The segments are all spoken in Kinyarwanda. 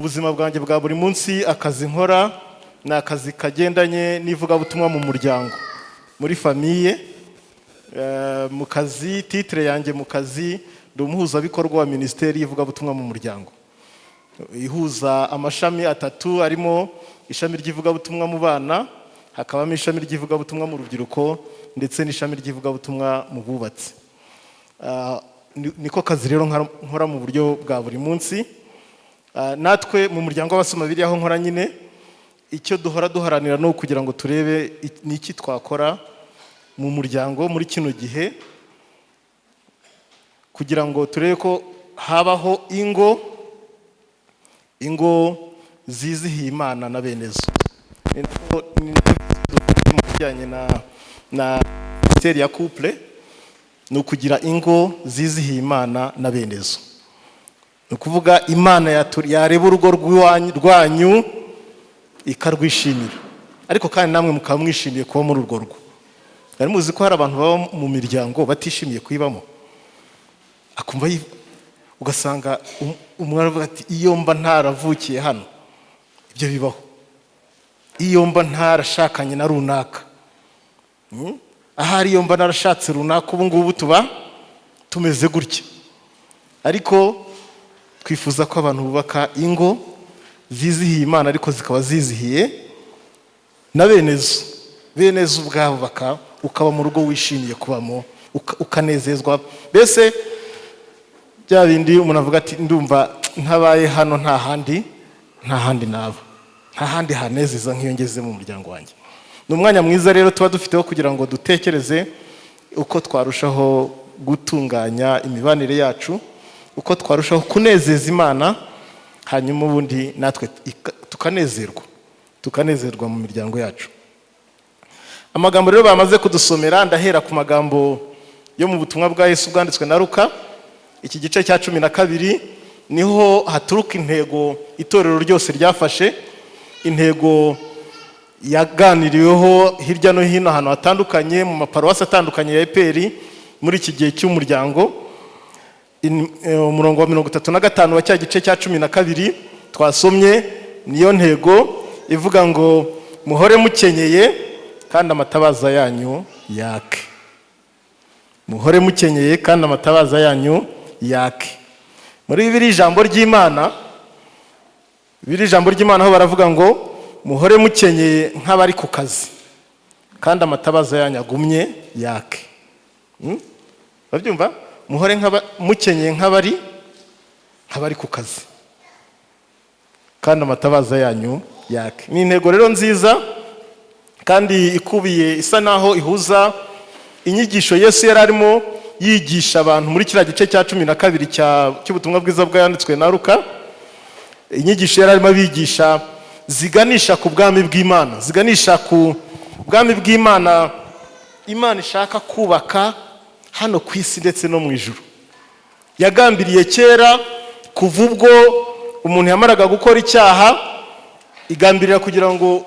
ubuzima bwanjye bwa buri munsi. Akazi nkora ni akazi kagendanye n'ivugabutumwa mu muryango, muri famiye. Mu kazi, titre yanjye mu kazi ndi umuhuzabikorwa wa Minisiteri y'ivugabutumwa mu muryango, ihuza amashami 3 arimo ishami ry'ivugabutumwa mu bana, hakabamo ishami ry'ivugabutumwa mu rubyiruko, ndetse n'ishami ry'ivugabutumwa mu bubatsi. Niko kazi rero nkora mu buryo bwa buri munsi. Natwe mu muryango w'abasoma biri aho nkora nyine, icyo duhora duharanira no kugira ngo turebe niki twakora mu muryango muri kino gihe, kugira ngo turebe ko habaho ingo zizihiye Imana na benezo. Mu bijyanye na Minisiteri ya couple, ni ukugira ingo zizihiye Imana na benezo. Ni ukuvuga Imana yareba urugo rwanyu ikarwishimira, ariko kandi namwe mukaba mwishimiye kuba muri urwo rugo. Ari muzi ko hari abantu baba mu miryango batishimiye kuyibamo, akumva ugasanga umwana avuga ati iyo mba ntaravukiye hano. Ibyo bibaho. Iyo mba ntarashakanye na runaka, ahari iyo mba narashatse runaka, ubu ngubu tuba tumeze gutya. Ariko twifuza ko abantu bubaka ingo zizihiye Imana, ariko zikaba zizihiye na benezo ubwabo, ukaba mu rugo wishimiye kubamo, ukanezezwa. Mbese bya bindi umuntu avuga ati ndumva ntabaye hano nta handi naba, nta handi hanezeza nk'iyo ngeze mu muryango wanjye. Ni umwanya mwiza rero tuba dufiteho kugira ngo dutekereze uko twarushaho gutunganya imibanire yacu, uko twarushaho kunezeza Imana, hanyuma ubundi natwe tukanezerwa mu miryango yacu. Amagambo rero bamaze kudusomera, ndahera ku magambo yo mu butumwa bwa Yesu bwanditswe na Luka, iki gice cya 12, niho haturuka intego itorero ryose ryafashe, intego yaganiriweho hirya no hino ahantu hatandukanye mu maparuwasi atandukanye ya EPR muri iki gihe cy'umuryango. Umurongo wa 35 wa cya gice cya 12 twasomye, niyo ntego ivuga ngo muhore mukenyeye kandi amatabaza yanyu yake. Muhore mukenyeye kandi amatabaza yanyu yake. Muri Bibiliya ijambo ry'Imana aho baravuga ngo muhore mukenyeye nk'abari ku kazi kandi amatabaza yanyu agumye yake. Babyumva? Muhore mukenyeye nk'abari ku kazi kandi amatabaza yanyu yake. Ni intego rero nziza kandi ikubiye, isa naho ihuza inyigisho Yesu yari arimo yigisha abantu muri kiriya gice cya 12 cy'ubutumwa bwiza bwanditswe na Luka. Inyigisho yari arimo bigisha ziganisha ku bwami bw'Imana, ziganisha ku bwami bw'Imana Imana ishaka kubaka hano ku isi ndetse no mu ijuru. Yagambiriye kera, kuva ubwo umuntu yamaraga gukora icyaha, igambirira kugira ngo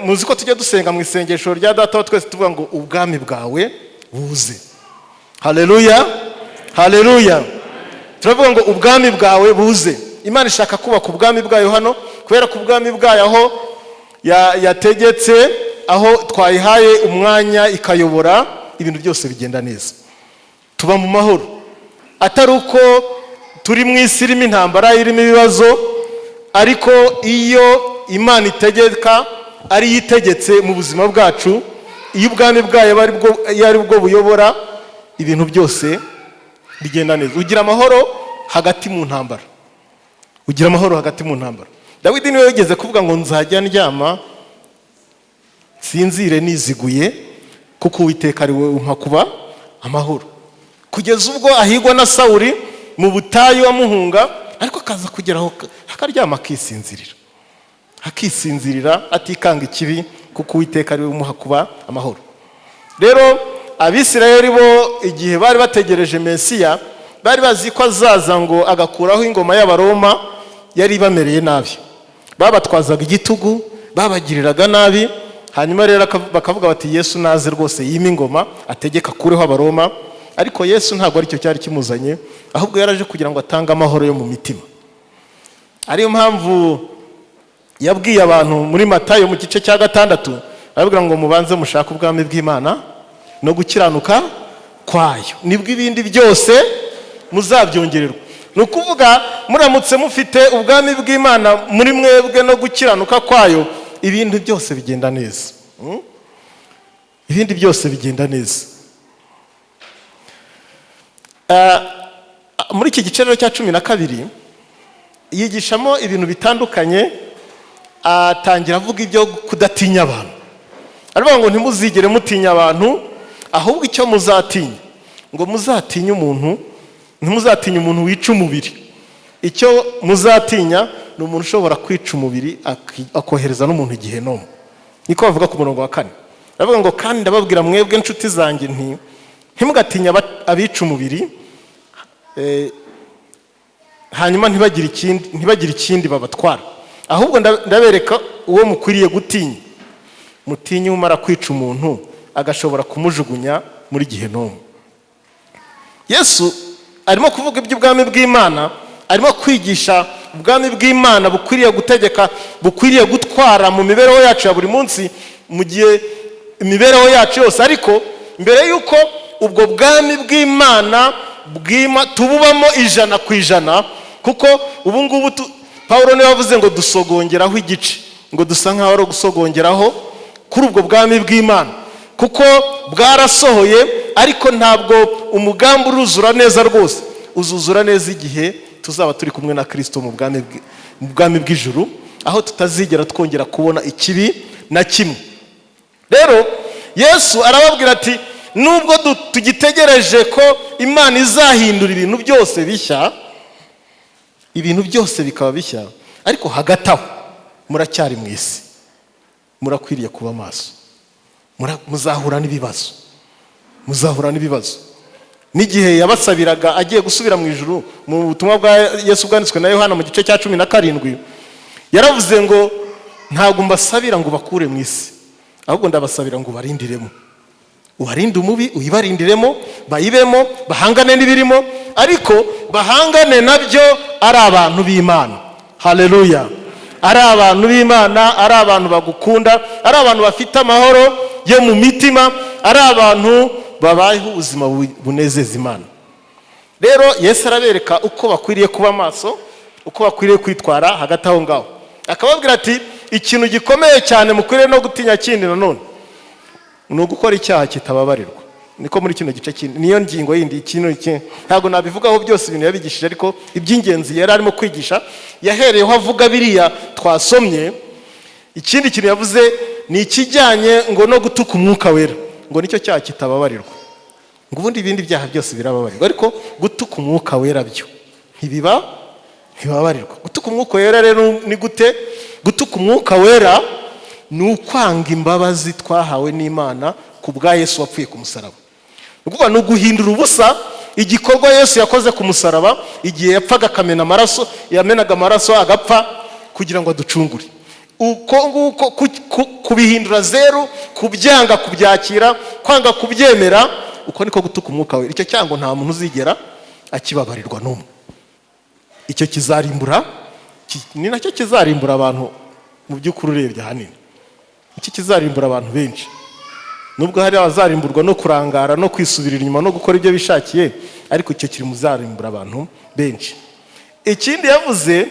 muzi ko tujya dusenga mu isengesho rya Data wa twese tuvuga ngo ubwami bwawe buze. Haleluya, haleluya. Turavuga ngo ubwami bwawe buze. Imana ishaka kubaka ubwami bwayo hano, kubera ko ubwami bwayo aho yategetse, aho twayihaye umwanya ikayobora, ibintu byose bigenda neza, tuba mu mahoro. Atari uko turi mu isi irimo intambara, irimo ibibazo, ariko iyo Imana itegeka, ari yitegetse mu buzima bwacu, iyo ubwami bwayo ari bwo buyobora, ibintu byose bigenda neza. Ugira amahoro hagati mu ntambara, Dawidi niwe yigeze kuvuga ngo nzajya ndyama sinzire niziguye, kuko Uwiteka ari we umpa kuba amahoro. Kugeza ubwo ahigwa na Sawuli mu butayu amuhunga, ariko akaza kugeraho akaryama akisinzirira atikanga ikibi, kuko Uwiteka ari we umuha kuba amahoro. Rero Abisirayeli bo igihe bari bategereje Mesiya, bari bazi ko azaza ngo agakuraho ingoma y'Abaroma yari bamereye nabi. Babatwazaga igitugu, babagiriraga nabi, hanyuma rero bakavuga bati Yesu naze rwose yima ingoma ategeka kureho Abaroma. Ariko Yesu ntabwo ari cyo cyari kimuzanye, ahubwo yaraje kugira ngo atange amahoro yo mu mitima. ariyo mpamvu yabwiye abantu muri Matayo mu gice cya 6 arababwira ngo mubanze mushake ubwami bw'Imana no gukiranuka kwayo, nibwo ibindi byose muzabyongererwa. Ni ukuvuga muramutse mufite ubwami bw'Imana muri mwebwe no gukiranuka kwayo, ibintu byose bigenda neza. Ibindi byose bigenda neza. Muri iki gice cya 12 yigishamo ibintu bitandukanye. Atangira avuga ibyo kudatinya abantu. Aravuga ngo ntimuzigere mutinya abantu, ahubwo icyo muzatinya, ngo muzatinya umuntu, ntimuzatinya umuntu wica umubiri. Icyo muzatinya ni umuntu ushobora kwica umubiri akohereza n'umuntu Gehinomu. Niko bavuga ku murongo wa 4. Aravuga ngo kandi ndababwira mwebwe inshuti zanjye ntimugatinya abica umubiri, hanyuma ntibagire ikindi babatwara. Ahubwo ndabereka uwo mukwiriye gutinya. Mutinye umara kwica umuntu agashobora kumujugunya muri Gehinomu. Yesu arimo kuvuga iby'ubwami bw'Imana, arimo kwigisha ubwami bw'Imana bukwiriye gutegeka, bukwiriye gutwara mu mibereho yacu ya buri munsi, mu gihe imibereho yacu yose. Ariko mbere yuko ubwo bwami bw'Imana tububamo 100%, kuko ubu ngubu Paulo niwe wavuze ngo dusogongeraho igice, ngo dusa nkaho ari gusogongeraho kuri ubwo bwami bw'Imana, kuko bwarasohoye, ariko ntabwo umugambi uruzura neza rwose. Uzuzura neza igihe tuzaba turi kumwe na Kristo mu bwami bw'ijuru, aho tutazigera twongera kubona ikibi na kimwe. Rero Yesu arababwira ati nubwo tugitegereje ko Imana izahindura ibintu byose bishya, ibintu byose bikaba bishya, ariko hagati aho muracyari mu isi, murakwiriye kuba maso. Muzahura n'ibibazo. N'igihe yabasabiraga agiye gusubira mu ijuru, mu butumwa bwa Yesu bwanditswe na Yohana mu gice cya 17, yaravuze ngo ntabwo mbasabira ngo bakure mu isi, ahubwo ndabasabira ngo barindiremo. Ubarinde umubi, uyibarindiremo, bayibemo, bahangane n'ibirimo, ariko bahangane nabyo ari abantu b'Imana. Haleluya! Ari abantu b'Imana, ari abantu bagukunda, ari abantu bafite amahoro yo mu mitima, ari abantu babayeho ubuzima bunezeza Imana. Rero Yesu arabereka uko bakwiriye kuba maso, uko bakwiriye kwitwara hagati aho ngaho. Akababwira ati ikintu gikomeye cyane mukwiriye no gutinya kindi nanone ni ugukora icyaha kitababarirwa. Niko muri kino gice kindi, niyo ngingo yindi. Ikintu ntabwo nabivugaho byose ibintu yabigishije, ariko iby'ingenzi yari arimo kwigisha yahereyeho avuga biriya twasomye. Ikindi kintu yavuze ni ikijyanye ngo no gutuka umwuka wera, ngo nicyo cyaha kitababarirwa. Ngo ubundi ibindi byaha byose birababarirwa, ariko gutuka umwuka wera byo ntibabarirwa. Gutuka umwuka wera rero ni gute? Gutuka umwuka wera ni ukwanga imbabazi twahawe n'Imana ku bwa Yesu wapfuye ku musaraba. Ni uguhindura ubusa igikorwa Yesu yakoze ku musaraba, igihe yapfaga akamena amaraso, yamenaga amaraso agapfa kugira ngo aducungure. Uko nguko kubihindura zeru, kubyanga kubyakira, kwanga kubyemera, uko niko gutuka umwuka wera. Icyo cyango nta muntu uzigera akibabarirwa n'umwe. Icyo kizarimbura, ni nacyo kizarimbura abantu mu by'ukuri urebye ahanini. Iki kizarimbura abantu benshi. Nubwo hari abazarimburwa no kurangara no kwisubirira inyuma no gukora ibyo bishakiye, ariko icyo kiri muzarimbura abantu benshi. Ikindi yaravuze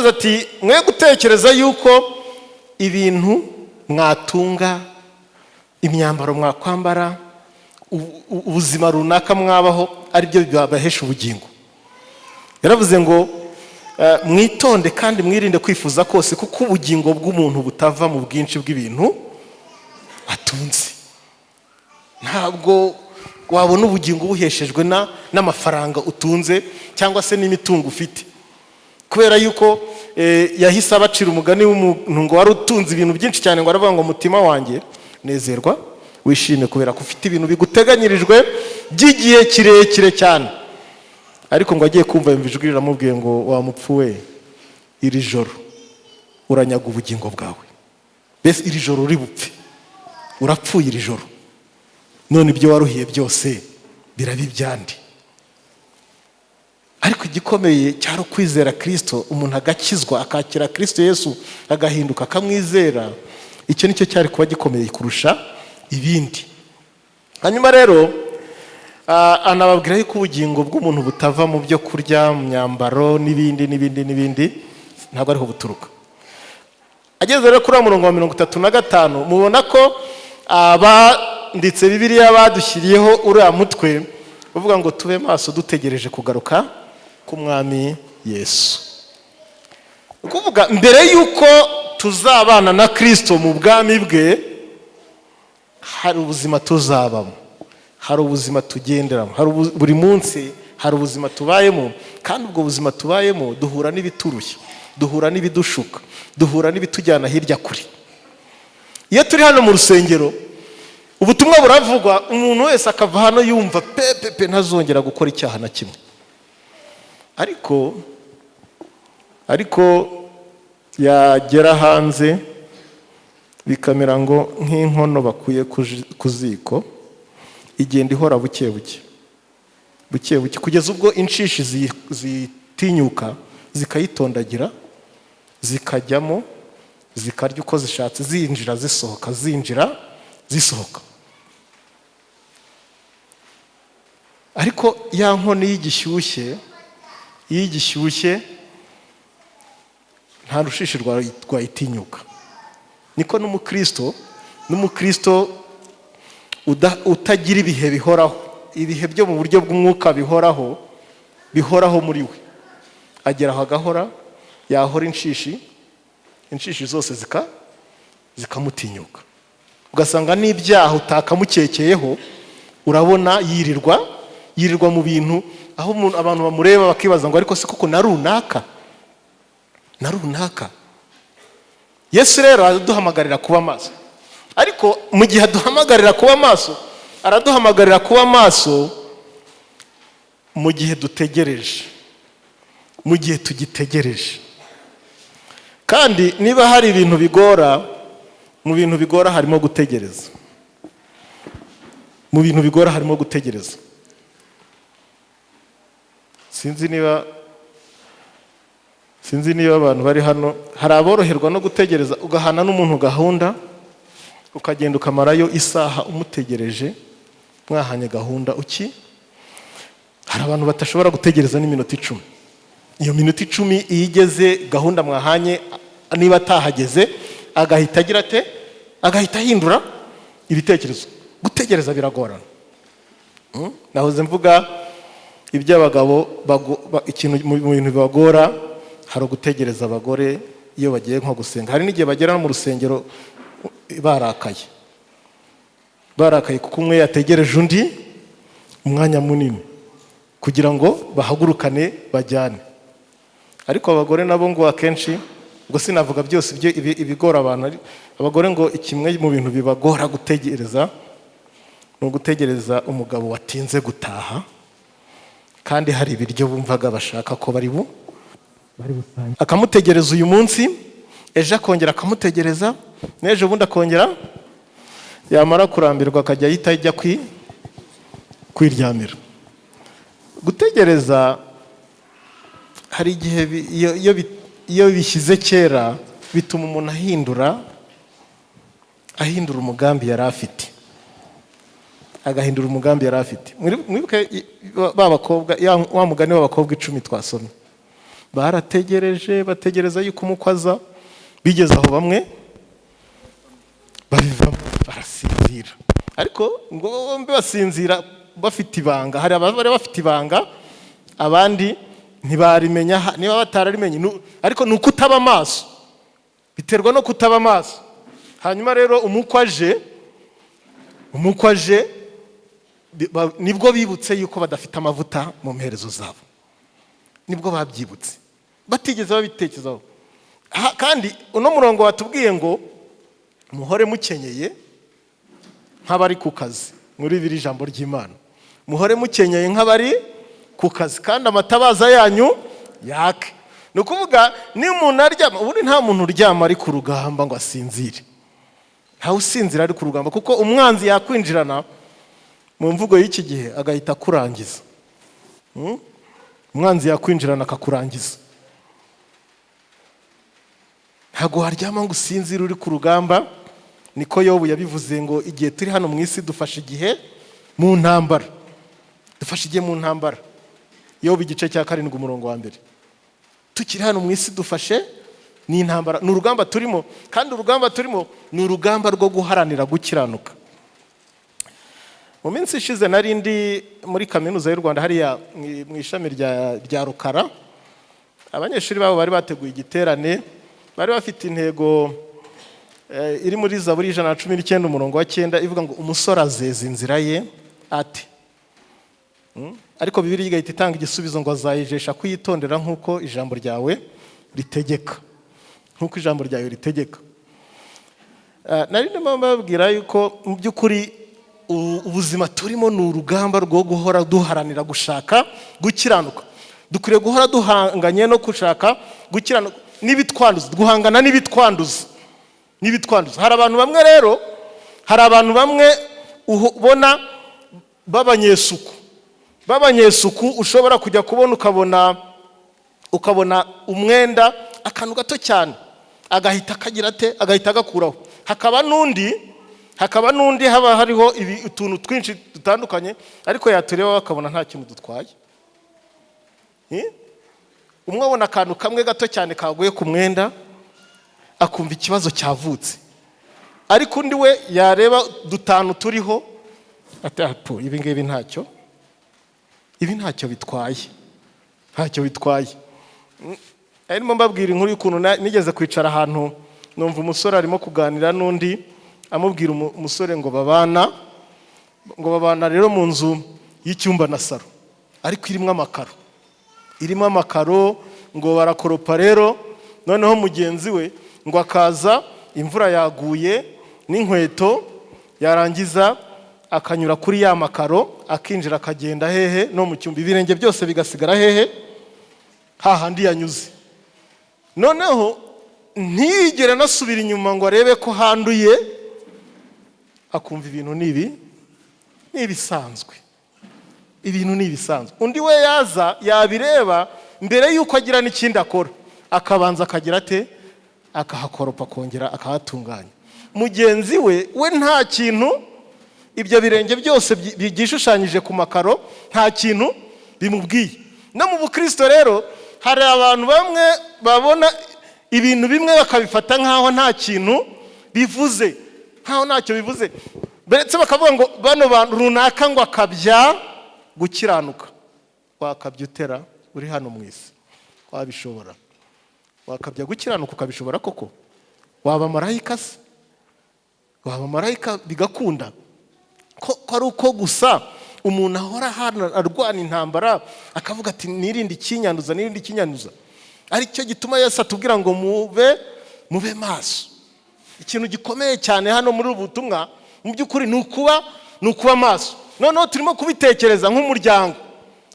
ati mwe gutekereza yuko ibintu mwatunga, imyambaro mwakwambara, ubuzima runaka mwabaho ari byo bibahesha ubugingo. Yaravuze ngo mwitonde kandi mwirinde kwifuza kose, kuko ubugingo bw'umuntu butava mu bwinshi bw'ibintu atunze. Ntabwo wabona ubugingo buheshejwe n'amafaranga utunze cyangwa se n'imitungo ufite, kubera yuko yahise abacira umugani w'umuntu ngo wari utunze ibintu byinshi cyane, ngo aravuga ngo mutima wanjye nezerwa wishime, kubera ko ufite ibintu biguteganyirijwe by'igihe kirekire cyane. Ariko ngo agiye kumva yumva ijwi riramubwiye ngo wamupfuwe, iri joro uranyaga ubugingo bwawe. Mbese iri joro uri bupfe, urapfuye iri joro, none ibyo waruhiye byose biraba ibyandi. ariko igikomeye cyari ukwizera Kristo, umuntu agakizwa akakira Kristo Yesu agahinduka akamwizera. Icyo nicyo cyari kuba gikomeye kurusha ibindi. Hanyuma rero anababwira yuko ubugingo bw'umuntu butava mu byo kurya, mu myambaro n'ibindi, ntabwo ariho buturuka. Ageze rero kuri murongo wa 35 mubona ko abanditse Bibiliya badushyiriyeho uriya mutwe uvuga ngo tube maso dutegereje kugaruka k'umwami Yesu. Ukuvuga mbere yuko tuzabana na Kristo mu bwami bwe, hari ubuzima tuzabamo, hari ubuzima tugenderamo, hari buri munsi hari ubuzima tubayemo, kandi ubwo buzima tubayemo duhura n'ibiturushya, duhura n'ibidushuka, duhura n'ibitujyana hirya kure. Iyo turi hano mu rusengero, ubutumwa buravugwa, umuntu wese akava hano yumva pepe ntazongera gukora icyaha na kimwe. Ariko yagera hanze bikamera ngo nk'inkono bakuye ku ziko, igenda ihora buke buke kugeza ubwo inshishi zitinyuka zikayitondagira, zikajyamo, zikarya uko zishatse, zinjira zisohoka, zinjira zisohoka. Ariko ya nkono y'igishyushye nta rushishi rwayitinyuka. Niko n'umukristo utagira ibihe bihoraho, ibihe byo mu buryo bw'umwuka bihoraho muri we, agera aho agahora, yahora inshishi zose zikamutinyuka. Ugasanga n'ibyaha utakamukekeyeho, urabona yirirwa mu bintu, aho abantu bamureba bakibaza ngo ariko se koko na runaka. Yesu rero araduhamagarira kuba maso, ariko mu gihe aduhamagarira kuba maso, araduhamagarira kuba maso mu gihe dutegereje, mu gihe tugitegereje. Kandi niba hari ibintu bigora, mu bintu bigora harimo gutegereza. Mu bintu bigora harimo gutegereza. Sinzi niba abantu bari hano, hari aboroherwa no gutegereza, ugahana n'umuntu gahunda, ukagenda ukamarayo isaha umutegereje, mwahanye gahunda hari abantu batashobora gutegereza n'iminota 10. Iyo minota 10 iyo igeze, gahunda mwahanye niba atahageze, agahita agira ate, agahita ahindura ibitekerezo. Gutegereza biragorana. Nahoze mvuga iby'abagabo, ikintu mu bintu bibagora hari ugutegereza abagore iyo bagiye nko gusenga. Hari n'igihe bagera no mu rusengero barakaye kuko umwe yategereje undi umwanya munini kugira ngo bahagurukane bajyane. Ariko abagore nabo ngo akenshi, ngo sinavuga byose ibigora abantu, abagore ngo kimwe mu bintu bibagora gutegereza no gutegereza umugabo watinze gutaha, kandi hari ibiryo bumvaga bashaka ko bari busange. Akamutegereza uyu munsi, ejo akongera akamutegereza, n'ejo bundi akongera, yamara kurambirwa akajya yita ajya kwiryamira. Gutegereza hari igihe iyo bishyize kera bituma umuntu ahindura umugambi yari afite, agahindura umugambi yari afite. Mwibuke b'abakobwa, wa mugani w'abakobwa 10 twasomye, barategereje bategereza yuko umukwaza, bigeze aho bamwe babivamo barasinzira. Ariko ngo bombi basinzira bafite ibanga. Hari abari bafite ibanga, abandi ntibarimenya, niba batararimenye, ariko ni ukutaba amaso, biterwa no kutaba amaso. Hanyuma rero umukwaje nibwo bibutse yuko badafite amavuta mu mperezo zabo, nibwo babyibutse, batigeze babitekerezaho. Kandi uno murongo watubwiye ngo muhore mukenyeye nk'abari ku kazi. Muri biri jambo ry'Imana, muhore mukenyeye nk'abari ku kazi, kandi amatabaza yanyu yake. Ni ukuvuga ni umuntu aryama, ubundi nta muntu uryama ari ku rugamba ngo asinzire, ntawe usinzira ari ku rugamba, kuko umwanzi yakwinjirana mu mvugo y'iki gihe agahita akurangiza. umwanzi yakwinjirana akakurangiza. Ntabwo waryama ngo usinzire uri ku rugamba. Niko Yobu yabivuze ngo igihe turi hano mu isi dufashe igihe mu ntambara. Dufashe igihe mu ntambara. Yobu igice cya 7 umurongo wa 1. Tukiri hano mu isi dufashe ni intambara, ni urugamba turimo, kandi urugamba turimo ni urugamba rwo guharanira gukiranuka. Mu minsi ishize nari ndi muri kaminuza y'u Rwanda hariya mu ishami rya Rukara. Abanyeshuri babo bari bateguye igiterane, bari bafite intego iri muri Zaburi 119 umurongo wa 9 ivuga ngo umusore azeza inzira ye ati. Ariko Bibiliya igahita itanga igisubizo ngo azayijesha kuyitondera nk'uko ijambo ryawe ritegeka. Nk'uko ijambo ryawe ritegeka. Nari ndimo mbabwira yuko mu by'ukuri ubuzima turimo ni urugamba rwo guhora duharanira gushaka gukiranuka. Dukwiriye guhora duhanganye no gushaka gukiranuka n'ibitwanduza, guhangana n'ibitwanduza. Hari abantu bamwe rero, hari abantu bamwe ubona b'abanyesuku ushobora kujya kubona ukabona umwenda akantu gato cyane agahita akagira ate, agahita agakuraho. Hakaba n'undi haba hariho utuntu twinshi dutandukanye ariko yatureba akabona nta kintu dutwaye. Umwe abona akantu kamwe gato cyane kaguye ku mwenda akumva ikibazo cyavutse, ariko undi we yareba dutanu turiho ati apo ibi ngibi ntacyo bitwaye. Arimo mbabwira inkuru y'ukuntu nigeze kwicara ahantu numva umusore arimo kuganira n'undi, amubwira umusore ngo babana rero mu nzu y'icyumba na saro, ariko irimo amakaro ngo barakoropa rero. Noneho mugenzi we ngo akaza, imvura yaguye n'inkweto, yarangiza akanyura kuri ya makaro akinjira akagenda hehe no mu cyumba, ibirenge byose bigasigara hehe hahandi yanyuze. Noneho ntiyigere nasubira inyuma ngo arebe ko handuye, akumva ibintu n'ibisanzwe. Undi we yaza yabireba mbere yuko agira n'ikindi akora, akabanza akagira ate, akahakoropa kongera akahatunganya. Mugenzi we nta kintu, ibyo birenge byose byishushanyije ku makaro nta kintu bimubwiye. No mu Bukristo rero hari abantu bamwe babona ibintu bimwe bakabifata nkaho nta kintu bivuze, nkaho ntacyo bivuze, ndetse bakavuga ngo bano bantu runaka ngo akabya gukiranuka. Wakabya utera uri hano mu isi? Wabishobora? Wakabya gukiranuka ukabishobora koko? Waba marayika se? Waba marayika bigakunda? Ko ari uko gusa umuntu ahora arwana intambara akavuga ati nirinde ikinyanduza. Aricyo gituma Yesu atubwira ngo mube maso. Ikintu gikomeye cyane hano muri ubu butumwa mu by'ukuri ni ukuba maso. Noneho turimo kubitekereza nk'umuryango.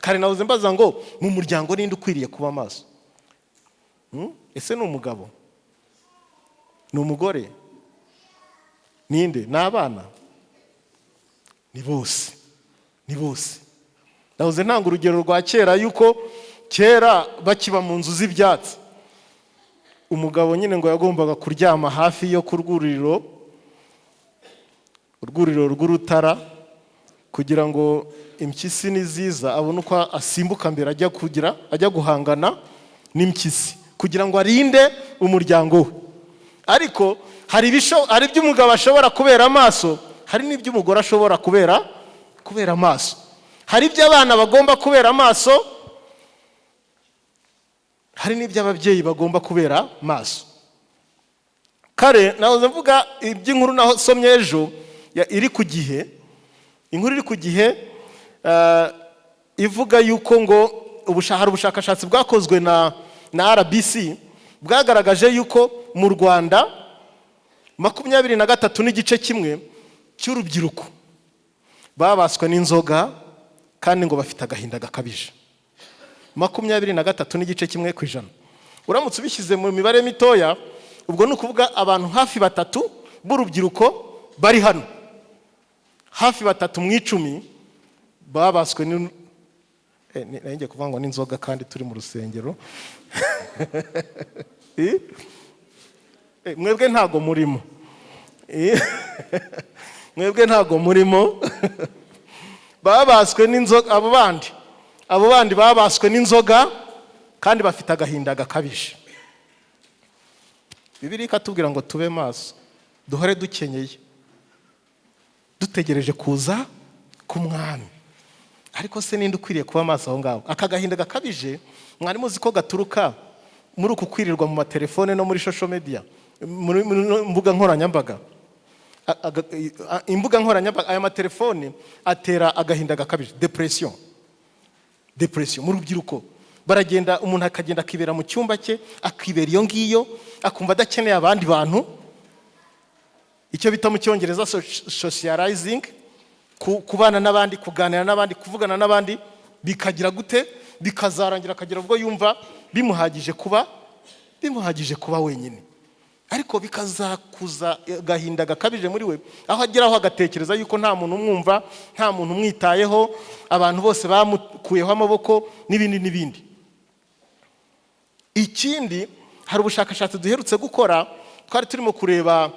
Kare navuze mbaza ngo mu muryango ninde ukwiriye kuba maso? Ese ni umugabo? Ni umugore? Ninde? Ni abana? Ni bose. Navuze ntanga urugero rwa kera yuko kera bakiba mu nzu z'ibyatsi, umugabo nyine ngo yagombaga kuryama hafi yo ku rwuriro rw'urutara kugira ngo impyisi niziza abone uko asimbuka mbere ajya guhangana n'impyisi kugira ngo arinde umuryango we. Ariko hari ibyo umugabo ashobora kubera amaso, hari n'ibyo umugore ashobora kubera amaso. Hari ibyo abana bagomba kubera amaso, hari n'ibyo ababyeyi bagomba kubera amaso. Kare nahoze mvuga iby'inkuru naho somye ejo iri ku gihe, inkuru iri ku gihe ivuga yuko ngo hari ubushakashatsi bwakozwe na RBC bwagaragaje yuko mu Rwanda 23% cy'urubyiruko babaswe n'inzoga kandi ngo bafite agahinda gakabije. 23% uramutse ubishyize mu mibare mitoya, ubwo ni ukuvuga abantu hafi 3 b'urubyiruko bari hano, hafi 3 mu 10 babaswe ngiye kuvuga ngo n'inzoga kandi turi mu rusengero. Mwebwe ntago murimo. Mwebwe ntago murimo. Babaswe n'inzoga, abo bandi babaswe n'inzoga kandi bafite agahinda gakabije. Bibiliya ikatubwira ngo tube maso, duhore dukenyeye, dutegereje kuza k'umwami. Ariko se ninde ukwiriye kuba maso aho ngaho? Aka gahinda gakabije mwari muzi ko gaturuka muri uku kwirirwa mu matelefone no muri social media, muri mbuga nkoranyambaga. Imbuga nkoranyambaga, aya matelefone atera agahinda gakabije, depression mu rubyiruko. Baragenda, umuntu akagenda akibera mu cyumba cye, akibera iyo ngiyo, akumva adakeneye abandi bantu. Icyo bita mu cyongereza socializing, kubana n'abandi, kuganira n'abandi, kuvugana n'abandi, bikagira gute, bikazarangira akagira ubwo yumva bimuhagije kuba wenyine. Ariko bikazakuza gahinda gakabije muri we, aho ageraho agatekereza yuko nta muntu umwumva, nta muntu umwitayeho, abantu bose bamukuyeho amaboko n'ibindi. Ikindi, hari ubushakashatsi duherutse gukora, twari turimo kureba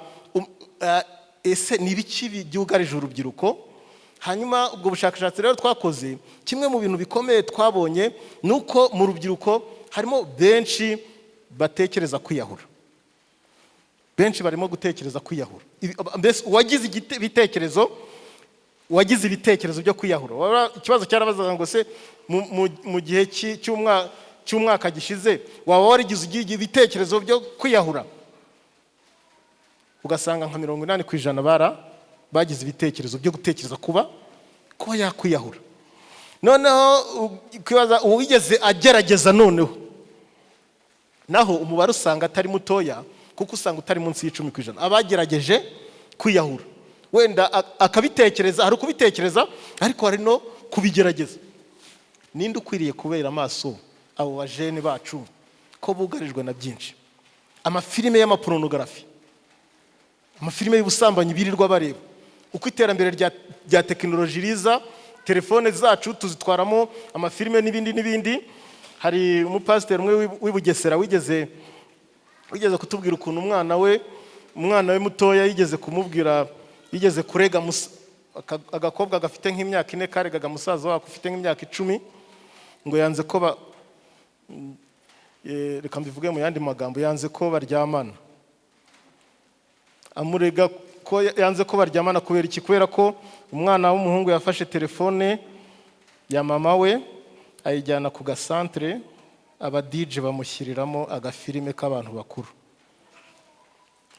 ese ni ibiki byugarije urubyiruko. Hanyuma ubwo bushakashatsi rero twakoze, kimwe mu bintu bikomeye twabonye nuko mu rubyiruko harimo benshi batekereza kwiyahura. Benshi barimo gutekereza kwiyahura. Mbese wagize ibitekerezo byo kwiyahura. Ikibazo cyarabazaga ngo se mu gihe cy'umwaka gishize waba warigize ibitekerezo byo kwiyahura? Ugasanga nka 80% bagize ibitekerezo byo gutekereza kuba yakwiyahura. Noneho kwibaza uwigeze agerageza, noneho naho umubare usanga atari mutoya, kuko usanga utari munsi y'10%. Abagerageje kwiyahura wenda akabitekereza, hari ukubitekereza ariko hari no kubigerageza. Ninde ukwiriye kubera amaso abo bajene bacu ko bugarijwe na byinshi? Amafilime y'amapornography, amafilime y'ubusambanyi birirwa bareba. Uko iterambere rya tekinoloji riza, telefone zacu tuzitwaramo amafilime n'ibindi. Hari umupasiteri umwe w'Ibugesera wigeze kutubwira ukuntu umwana we mutoya yigeze kurega agakobwa gafite nk'imyaka 4 karegaga musaza wako ufite nk'imyaka 10, ngo yanze ko reka mbivuge mu yandi magambo, yanze ko baryamana. Amurega ko yanze ko baryamana kubera iki? Kubera ko umwana w'umuhungu yafashe telefone ya mama we ayijyana ku gasantere, aba DJ bamushyiriramo agafilime k'abantu bakuru.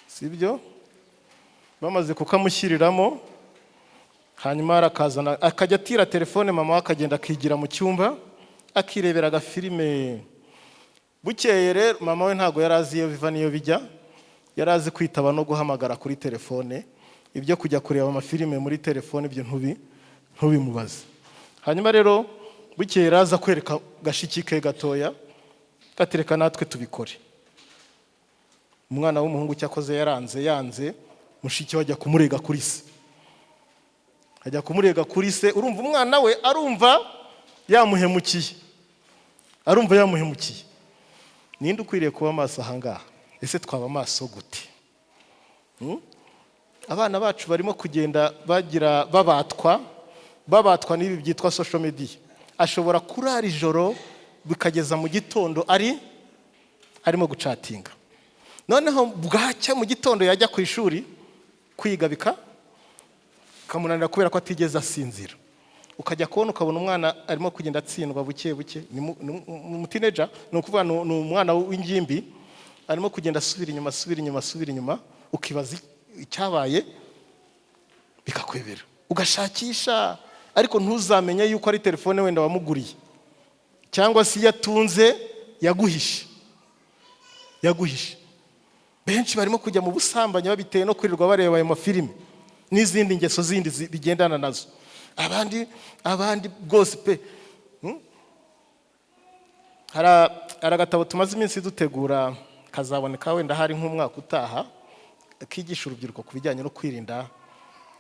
Sibyo? Bamaze kukamushyiriramo, hanyuma arakazana akajya atira telefone, mama we akagenda akigira mu cyumba akirebera agafilime. Bukeye rero mama we ntago yarazi iyo biva niyo bijya, yarazi kwitaba no guhamagara kuri telefone. Ibyo kujya kureba amafilime muri telefone ibyo ntubimubaze. Hanyuma rero bukeye raza kwereka gashiki ke gatoya, gatereka natwe tubikore. Umwana w'umuhungu cyakoze yanze, mushiki we ajya kumurega kuri se. Ajya kumurega kuri se, urumva umwana we arumva yamuhemukiye. Ninde ukwiriye kuba maso ahangaha? Ese twaba maso gute? Abana bacu barimo kugenda babatwa n'ibi byitwa social media. Ashobora kurara ijoro bikageza mu gitondo arimo gucatinga. Noneho bwacya mu gitondo yajya ku ishuri kwiga kamunanira kubera ko atigeze asinzira. Ukajya kubona ukabona umwana arimo kugenda atsindwa buke. Mu teenager, ni ukuvuga ni umwana w'ingimbi, arimo kugenda asubira inyuma, ukibaza icyabaye, bikakwebera. Ugashakisha, ariko ntuzamenye yuko ari telefone wenda wamuguriye, cyangwa se yatunze yaguhishe. Benshi barimo kujya mu busambanyi babitewe no kwirirwa bareba ayo mafilime n'izindi ngeso zindi bigendana nazo. Abandi bwose pe. Hari agatabo tumaze iminsi dutegura, kazaboneka wenda hari nk'umwaka utaha, kigisha urubyiruko ku bijyanye no kwirinda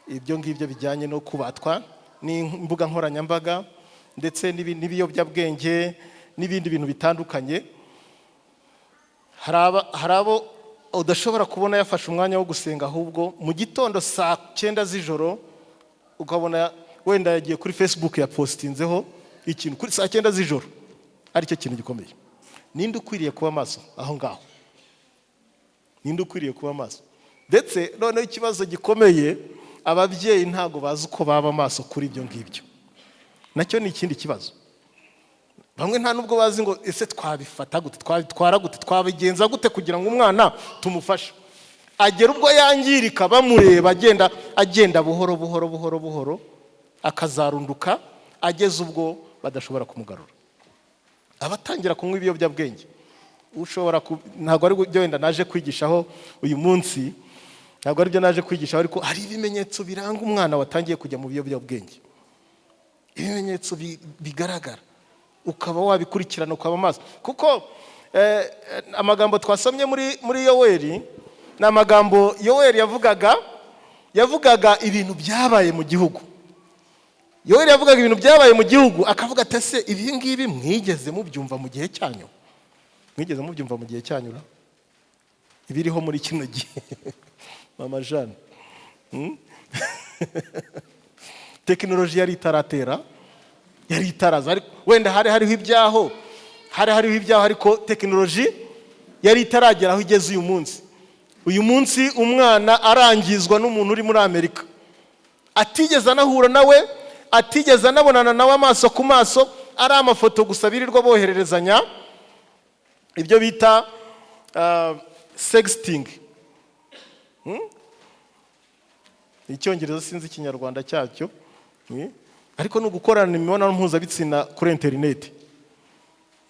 ibyo ngibyo bijyanye no kubatwa n'imbuga nkoranyambaga ndetse n'ibiyobyabwenge n'ibindi bintu bitandukanye. Hari abo udashobora kubona yafashe umwanya wo gusenga, ahubwo mu gitondo saa 9 z'ijoro ukabona wenda yagiye kuri Facebook yapostinzeho ikintu kuri saa 9 z'ijoro. Aricyo kintu gikomeye. Ninde ukwiriye kuba maso aho ngaho? Ninde ukwiriye kuba maso? Ndetse noneho ikibazo gikomeye, ababyeyi ntago bazi uko baba maso kuri ibyo ngibyo. Nacyo ni ikindi kibazo. Bamwe nta nubwo bazi ngo ese twabifata gute, twabitwara gute, twabigenza gute kugira ngo umwana tumufashe. Agera ubwo yangirika bamureba agenda buhoro akazarunduka, ageze ubwo badashobora kumugarura. Abatangira kunywa ibiyobyabwenge, ushobora ntago ari byo wenda naje kwigishaho uyu munsi, ntago ari byo naje kwigishaho, ariko hari ibimenyetso biranga umwana watangiye kujya mu biyobyabwenge. Ibimenyetso bigaragara, ukaba wabikurikirana, ukaba maso. Kuko amagambo twasomye muri Yoweri, ni amagambo Yoweri yavugaga ibintu byabaye mu gihugu. Yoweri yavugaga ibintu byabaye mu gihugu, akavuga ati ese ibi ngibi mwigeze mubyumva mu gihe cyanyu? Mwigeze mubyumva mu gihe cyanyu? Ibiriho muri kino gihe Mama Jeanne. Tekinoloji yari itaratera, yari itaraza, ariko wenda hariho ibyaho ariko tekinoloji yari itaragera aho igeze uyu munsi. Uyu munsi umwana arangizwa n'umuntu uri muri Amerika, atigeze anahura nawe, atigeze anabonana nawe amaso ku maso, ari amafoto gusa birirwa bohererezanya, ibyo bita sexting. Icyongereza sinzi ikinyarwanda cyacyo, ariko no gukorana imibonano mpuzabitsina kuri internet.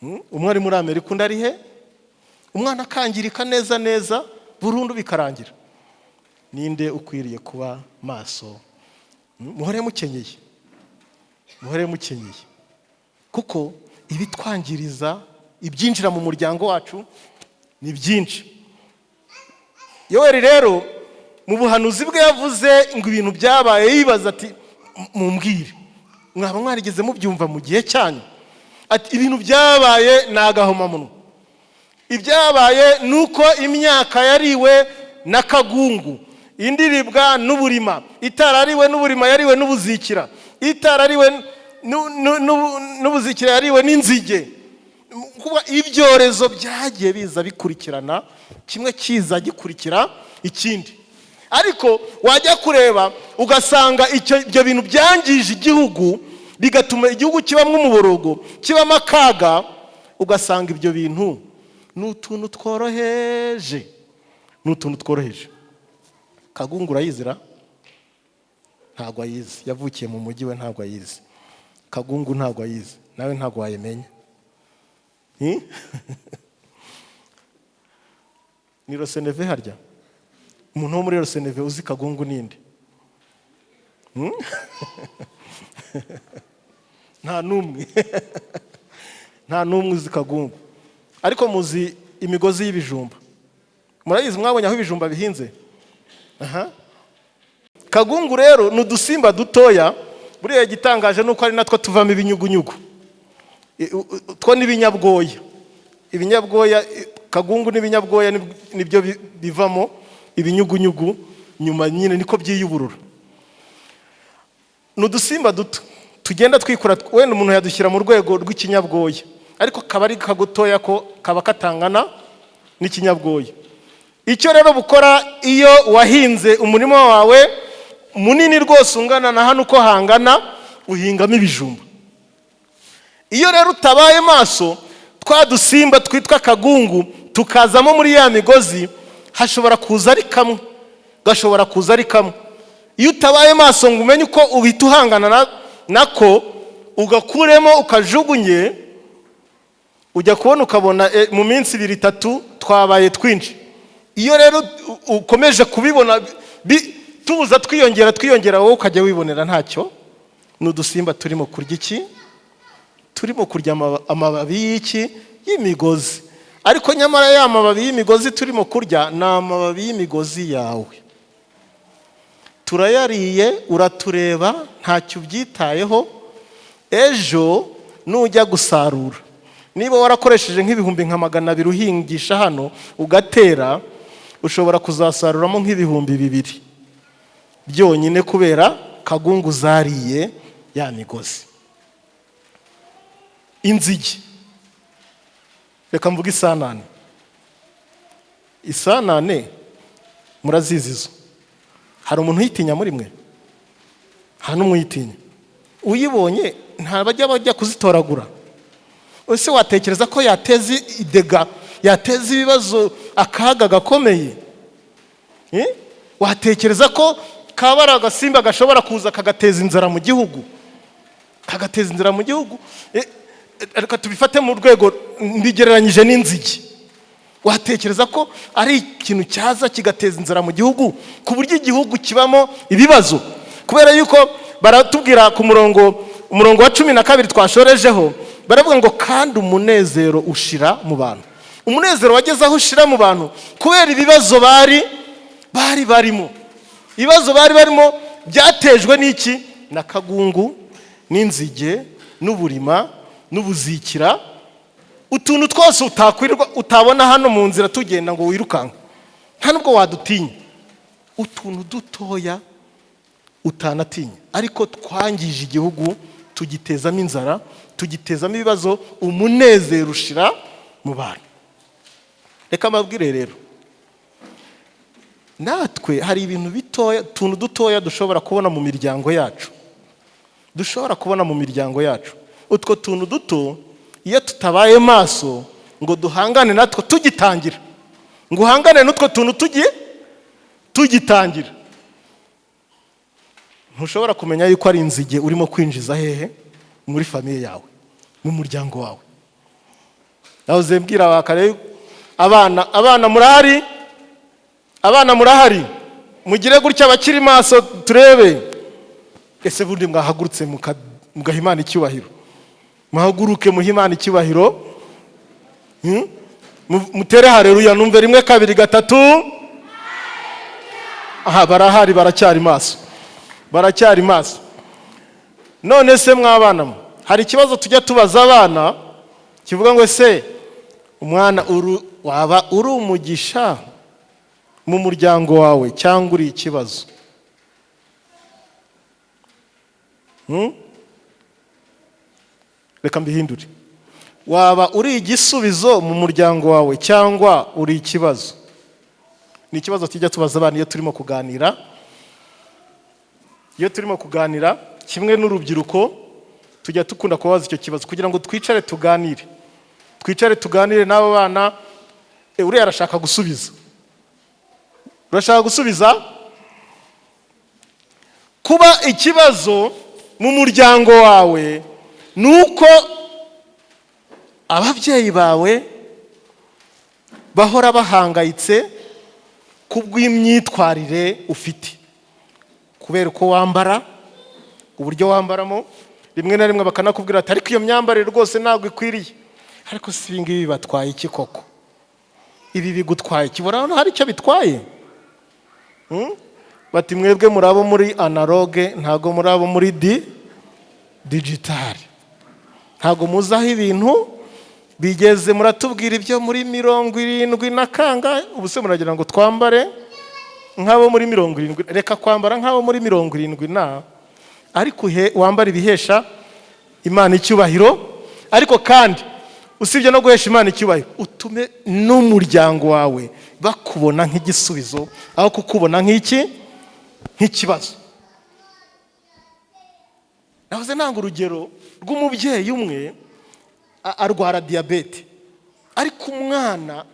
Umwe ari muri Amerika, undi ari he, umwana akangirika neza burundu bikarangira. Ninde ukwiriye kuba maso? Muhore mukenyeye, kuko ibitwangiriza, ibyinjira mu muryango wacu ni byinshi. Yoweri rero mu buhanuzi bwe yavuze ngo ibintu byabaye, yibaza ati mumbwire, mwaba mwarigeze mubyumva mu gihe cyanyu? Ati ibintu byabaye nagahomamunwa. Ibyabaye nuko imyaka yariwe n'akagungu, indiribwa n'uburima, itarariwe n'uburima yariwe n'ubuzikira, itarariwe n'ubuzikira yariwe n'inzige. Kuba ibyorezo byagiye biza bikurikirana, kimwe kiza gikurikira ikindi. Ariko wajya kureba ugasanga ibyo bintu byangije igihugu, bigatuma igihugu kibamo umuborogo, kibamo akaga. Ugasanga ibyo bintu n'utuntu tworoheje, Kagungu urayizira? Ntabwo ayizi, yavukiye mu mujyi we, ntabwo ayizi. Kagungu ntabwo ayizi, nawe ntabwo wayimenya. Ni Roseneve harya? Umuntu wo muri Roseneve uzi Kagungu ninde? Nta n'umwe uzi Kagungu. Ariko muzi imigozi y'ibijumba. Murayizi? Mwabonye aho ibijumba bihinze? Kagungu rero ni udusimba dutoya, buriya gitangaje nuko ari natwo tuvamo ibinyugunyugu. Two n'ibinyabwoya. Ibinyabwoya, Kagungu n'ibinyabwoya nibyo bivamo ibinyugunyugu, nyuma nyine niko byiyuburura. Ni udusimba duto tugenda twikura, wenda umuntu yadushyira mu rwego rw'ikinyabwoya, ariko kaba ari kagutoya ko kaba katangana n'ikinyabwoya. Icyo rero bukora iyo wahinze umurima wawe munini rwose ungana na hano uko hangana, uhingamo ibijumba. Iyo rero utabaye maso, twa dusimba twitwa Kagungu tukazamo muri ya migozi, hashobora kuza ari kamwe, gashobora kuza ari kamwe. Iyo utabaye maso ngo umenye uko uhita uhangana nako, ugakuremo ukajugunye, ujya kubona ukabona mu minsi 2-3 twabaye twinshi. Iyo rero ukomeje kubibona tuza twiyongera, wowe ukajya wibonera ntacyo. Ni udusimba turimo kurya iki? Turimo kurya amababi y'iki? Y'imigozi. Ariko nyamara ya mababi y'imigozi turimo kurya ni amababi y'imigozi yawe. Turayariye, uratureba, ntacyo ubyitayeho, ejo nujya gusarura, niba warakoresheje nk'ibihumbi nka 200 uhingisha hano ugatera, ushobora kuzasaruramo nk'ibihumbi 2 byonyine kubera kagungu zariye ya migozi. Inzige, reka mvuga isanane. Isanane murazizizo, hari umuntu uyitinya muri mwe? Nta n'umwe uyitinya. Uyibonye bajya kuzitoragura. Ese watekereza ko yateza idega, yateza ibibazo, akaga gakomeye? Watekereza ko kabara agasimba gashobora kuza kagateza inzara mu gihugu? Kagateza inzara mu gihugu? Reka tubifate mu rwego ndigereranyije n'inzige. Watekereza ko ari ikintu cyaza kigateza inzara mu gihugu ku buryo igihugu kibamo ibibazo? Kubera yuko baratubwira ku umurongo wa 12 twashorejeho, baravuga ngo kandi umunezero ushira mu bantu. Umunezero wageze aho ushira mu bantu kubera ibibazo bari barimo. Ibibazo bari barimo byatejwe n'iki? Na kagungu, n'inzige, n'uburima, n'ubuzikira. Utuntu twose utakwirirwa utabona hano mu nzira tugenda ngo wirukanka, nta nubwo wadutinya. Utuntu dutoya utanatinya, ariko twangije igihugu, tugitezamo inzara, tugitezamo ibibazo, umunezero ushira mu bantu. Reka mbabwire rero, natwe hari ibintu bitoya, tuntu dutoya dushobora kubona mu miryango yacu. Utwo tuntu duto iyo tutabaye maso ngo duhangane natwo tugitangira, ngo uhangane n'utwo tuntu tugitangira, ntushobora kumenya yuko ari inzige urimo kwinjiza hehe? Muri famiye yawe, mu muryango wawe. Nahoze mbwira abakare, abana murahari, mugire gutya abakiri maso turebe. Ese bundi mwahagurutse mugaha Imana icyubahiro? Muhaguruke muha Imana icyubahiro. Mutere haleluya numve 1 2 3. Aha, barahari, baracyari maso. None se mwabana, hari ikibazo tujya tubaza abana kivuga ngo ese umwana waba uri umugisha mu muryango wawe cyangwa uri ikibazo? Reka mbihindure. Waba uri igisubizo mu muryango wawe cyangwa uri ikibazo? Ni ikibazo tujya tubaza abana iyo turimo kuganira. Kimwe n'urubyiruko tujya tukunda kubaza icyo kibazo kugira ngo twicare tuganire n'abo bana. Uriya arashaka gusubiza. Urashaka gusubiza? Kuba ikibazo mu muryango wawe nuko ababyeyi bawe bahora bahangayitse kubw'imyitwarire ufite, kubera uko wambara, uburyo wambaramo. Rimwe na rimwe bakanakubwira ati ariko iyo myambarire rwose ntabwo ikwiriye. Ariko si ibingibi batwaye iki koko? Ibi bigutwaye iki? Urabona hari icyo bitwaye? Bati mwebwe murabo muri analogue, ntago murabo muri digital. Ntago muzaho ibintu bigeze muratubwira ibyo muri 70 na kanga. Ubuse muragira ngo twambare nk'abo muri 70. Reka kwambara nk'abo muri 70 na, ariko wambara ibihesha Imana icyubahiro. Ariko kandi usibye no guhesha Imana icyubahiro, utume n'umuryango wawe bakubona nk'igisubizo aho kukubona nk'ikibazo. Nahoze nanga urugero rw'umubyeyi umwe arwara diabete, ariko umwana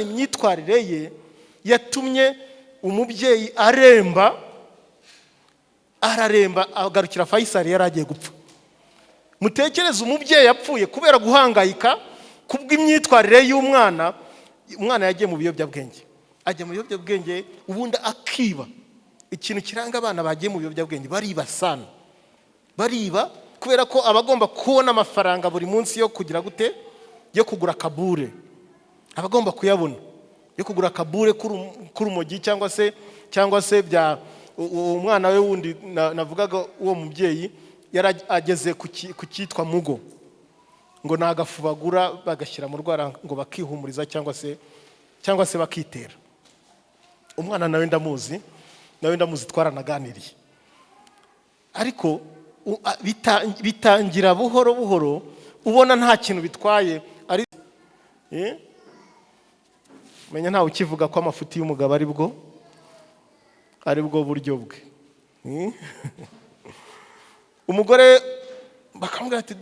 imyitwarire ye yatumye umubyeyi araremba, agarukira Faisal yari agiye gupfa. Mutekereze umubyeyi yapfuye kubera guhangayika kubw'imyitwarire y'umwana. Umwana yagiye mu biyobyabwenge, ubundi akiba. Ikintu kiranga abana bagiye mu biyobyabwenge, bariba sana, bariba kubera ko abagomba kubona amafaranga buri munsi yo kugira gute, yo kugura kabure. Abagomba kuyabona yo kugura kabure k'urumogi cyangwa se bya umwana we wundi navugaga uwo mubyeyi yarageze ku cyitwa mugo, ngo ni agafu bagura bagashyira mu rwara ngo bakihumuriza cyangwa se bakitera. Umwana nawe ndamuzi twaranaganiriye, ariko bitangira buhoro buhoro, ubona nta kintu bitwaye, menya ntawe ukivuga ko amafuti y'umugabo ari bwo buryo bwe. Umugore bakamubwira ati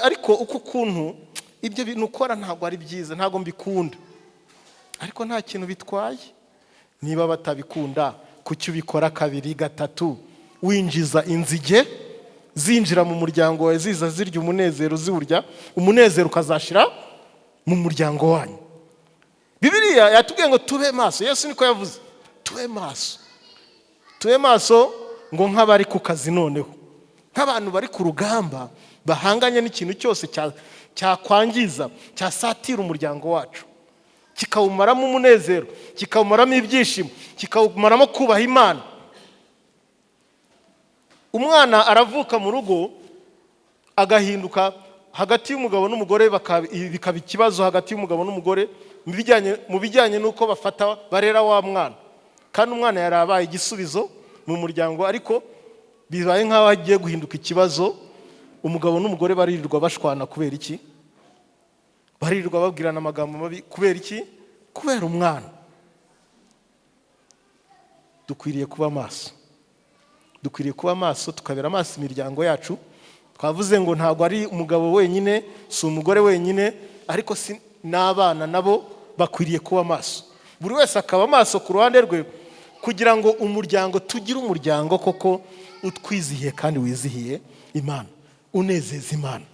ariko uko kuntu ibyo bintu ukora ntabwo ari byiza, ntabwo mbikunda. Ariko nta kintu bitwaye, niba batabikunda kuki ubikora kabiri gatatu, winjiza inzige zinjira mu muryango wawe, ziza zirya umunezero, ziwurya umunezero ukazashira mu muryango wanyu. Bibiliya yatubwiye ngo tube maso. Yesu niko yavuze, tube maso ngo nk'abari ku kazi, noneho nk'abantu bari ku rugamba bahanganye n'ikintu cyose cyakwangiza, cyasatira umuryango wacu, kikawumaramo umunezero, kikawumaramo ibyishimo, kikawumaramo kubaha Imana. Umwana aravuka mu rugo agahinduka hagati y'umugabo n'umugore, bikaba ikibazo hagati y'umugabo n'umugore mu bijyanye n'uko barera wa mwana. Kandi umwana yarabaye igisubizo mu muryango, ariko bibaye nk'aho agiye guhinduka ikibazo. Umugabo n'umugore baririrwa bashwana. Kubera iki? Baririrwa babwirana amagambo mabi. Kubera iki? Kubera umwana. Dukwiriye kuba maso, tukabera amaso imiryango yacu. Twavuze ngo ntabwo ari umugabo wenyine, si umugore wenyine, ariko si n'abana nabo bakwiriye kuba maso. Buri wese akaba maso ku ruhande rwe, kugira ngo umuryango tugire umuryango koko utwizihiye kandi wizihiye Imana, unezeza Imana.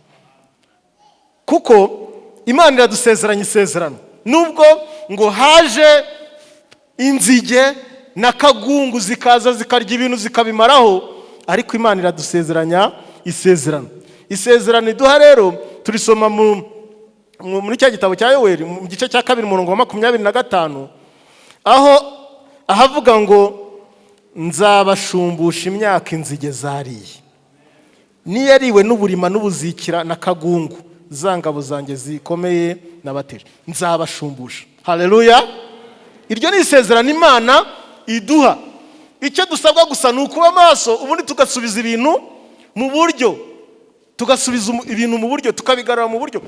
Kuko Imana iradusezeranya isezerano. Nubwo ngo haje inzige na kagungu zikaza zikarya ibintu zikabimaraho, ariko Imana iradusezeranya isezerano. Isezerano iduha rero turisoma muri cya gitabo cya Yoweri mu gice cya 2 umurongo wa 25, aho ahavuga ngo nzabashumbusha imyaka inzige zariye, niyariwe n'uburima n'ubuzikira na kagungu, za ngabo zanjye zikomeye nabateje nzabashumbusha. Haleluya! Iryo ni isezerano Imana iduha. Icyo dusabwa gusa ni ukuba maso, ubundi tugasubiza ibintu mu buryo, tukabigarura mu buryo.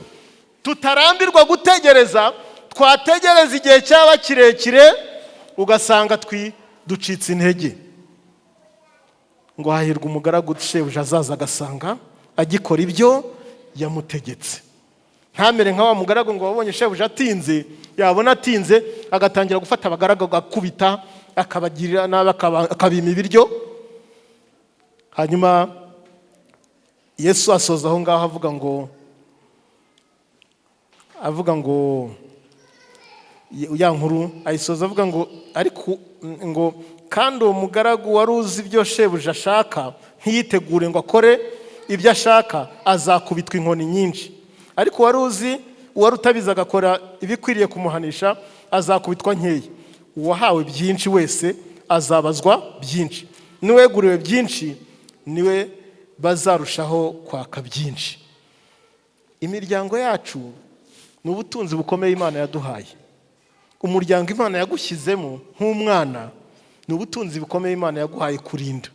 Tutarambirwa gutegereza, twategereza igihe cyaba kirekire ugasanga ducitse intege. Ngo hahirwa umugaragu shebuja azaza agasanga agikora ibyo yamutegetse. Ntamere nka wa mugaragu ngo wabonye shebuja atinze, yabona atinze agatangira gufata abagaragu agakubita, akabagirira nabi, akabima ibiryo. Hanyuma Yesu asoza aho ngaho avuga ngo ya nkuru ayisoza avuga ngo ariko ngo kandi uwo mugaragu wari uzi ibyo shebuja ashaka ntiyitegure ngo akore ibyo ashaka, azakubitwa inkoni nyinshi. Ariko wari utabizi agakora ibikwiriye kumuhanisha, azakubitwa nkeya. Uwahawe byinshi wese azabazwa byinshi, n'uweguriwe byinshi niwe bazarushaho kwaka byinshi. Imiryango yacu ni ubutunzi bukomeye Imana yaduhaye. Umuryango Imana yagushyizemo nk'umwana ni ubutunzi bukomeye Imana yaguhaye kurinda.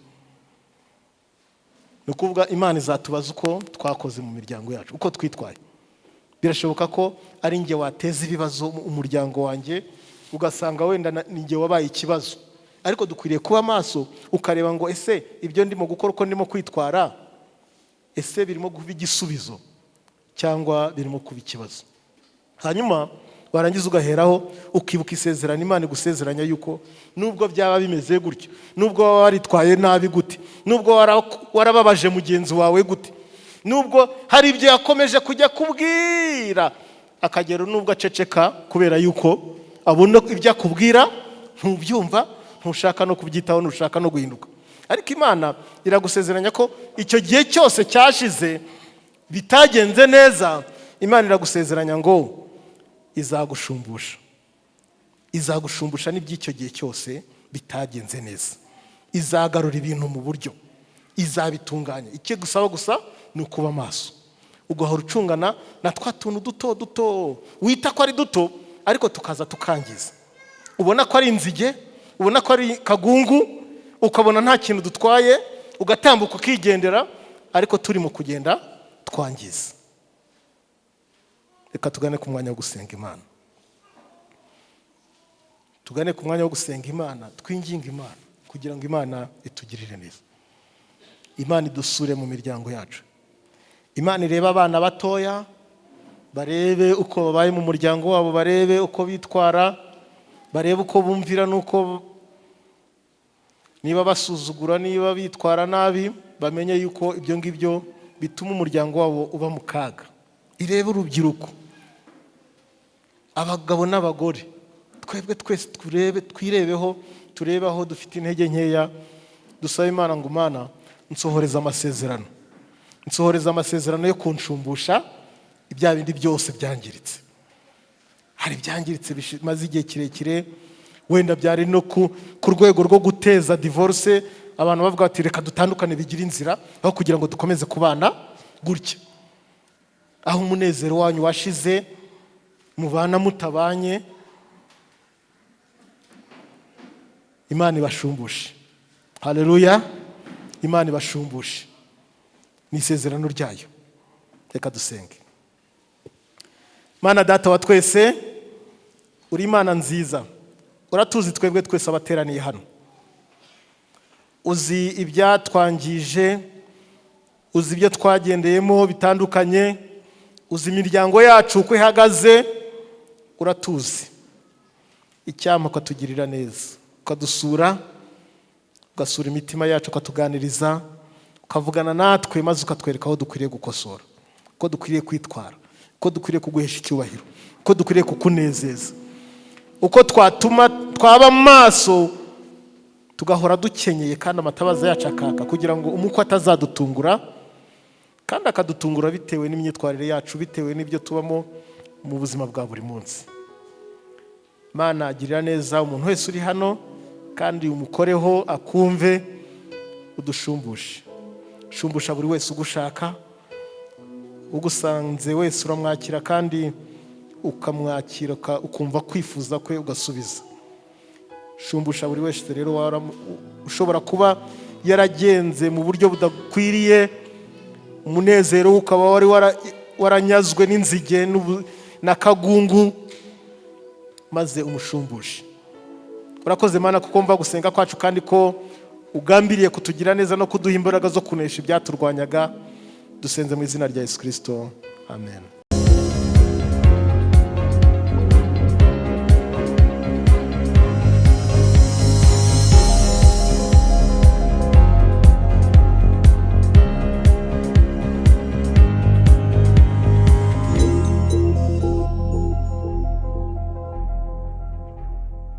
Ni ukuvuga Imana izatubaza uko twakoze mu miryango yacu, uko twitwaye. Birashoboka ko ari njye wateza ibibazo umuryango wanjye, ugasanga wenda ni njye wabaye ikibazo. Ariko dukwiriye kuba maso, ukareba ngo ese ibyo ndimo gukora, uko ndimo kwitwara, ese birimo kuba igisubizo cyangwa birimo kuba ikibazo. Hanyuma warangiza ugaheraho ukibuka isezerano Imana igusezeranya yuko nubwo byaba bimeze gutyo, nubwo waba waritwaye nabi gute, nubwo warababaje mugenzi wawe gute, nubwo hari ibyo yakomeje kujya kubwira akagero, nubwo aceceka kubera yuko abona ibyo akubwira ntubyumva, ntushaka no kubyitaho, ntushaka no guhinduka. Ariko Imana iragusezeranya ko icyo gihe cyose cyashize bitagenze neza, Imana iragusezeranya ngo izagushumbusha n'iby'icyo gihe cyose bitagenze neza. Izagarura ibintu mu buryo, izabitunganya. Icyo gusaba gusa ni ukuba maso, ugahora ucungana na twa tuntu duto duto wita ko ari duto ariko tukaza tukangiza. Ubona ko ari inzige, ubona ko ari kagungu, ukabona nta kintu dutwaye, ugatambuka ukigendera, ariko turi mu kugenda twangiza. Reka tugane ku mwanya wo gusenga Imana. Tugane ku mwanya wo gusenga Imana, twinginga Imana kugira ngo Imana itugirire neza. Imana idusure mu miryango yacu. Imana ireba abana batoya, barebe uko babaye mu muryango wabo, barebe uko bitwara, barebe uko bumvira nuko niba basuzugura, niba bitwara nabi, bamenye yuko ibyo ngibyo bituma umuryango wabo uba mu kaga. Irebe urubyiruko, abagabo n'abagore, twebwe twese twirebeho, turebe aho dufite intege nkeya, dusaba Imana ngo Mana nsohoreza amasezerano, nsohoreza amasezerano yo kunshumbusha ibya bindi byose byangiritse. Hari byangiritse bimaze igihe kirekire, wenda byari no ku rwego rwo guteza divorce, abantu bavuga bati reka dutandukane bigira inzira, aho kugira ngo dukomeze kubana gutya. Aho umunezero wanyu washize, mubana mutabanye, Imana ibashumbushe. Haleluya. Imana ibashumbushe, ni isezerano ryayo. Reka dusenge. Mana Data wa twese, uri Imana nziza, uratuzi twebwe twese abateraniye hano, uzi ibyatwangije, uzi ibyo twagendeyemo bitandukanye, uzi imiryango yacu uko ihagaze, uratuzi. Icyampa ukatugirira neza, ukadusura, ugasura imitima yacu, ukatuganiriza, ukavugana natwe, maze ukatwereka aho dukwiriye gukosora, uko dukwiriye kwitwara, uko dukwiriye kuguhesha icyubahiro, uko dukwiriye kukunezeza, uko twaba maso tugahora dukenyeye kandi amatabaza yacu akaka, kugira ngo umukwe atazadutungura, kandi akadutungura bitewe n'imyitwarire yacu, bitewe n'ibyo tubamo mu buzima bwa buri munsi. Mana agirira neza umuntu wese uri hano, kandi umukoreho akumve, udushumbushe. Shumbusha buri wese ugushaka, ugusanze wese uramwakira kandi ukamwakira, ukumva kwifuza kwe ugasubiza. Shumbusha buri wese rero ushobora kuba yaragenze mu buryo budakwiriye, umunezero ukaba wari waranyazwe n'inzige na kagungu, maze umushumbushe. Urakoze Mana kuko mva gusenga kwacu, kandi ko ugambiriye kutugira neza no kuduha imbaraga zo kunesha ibyaturwanyaga. Dusenze mu izina rya Yesu Kristo, amen.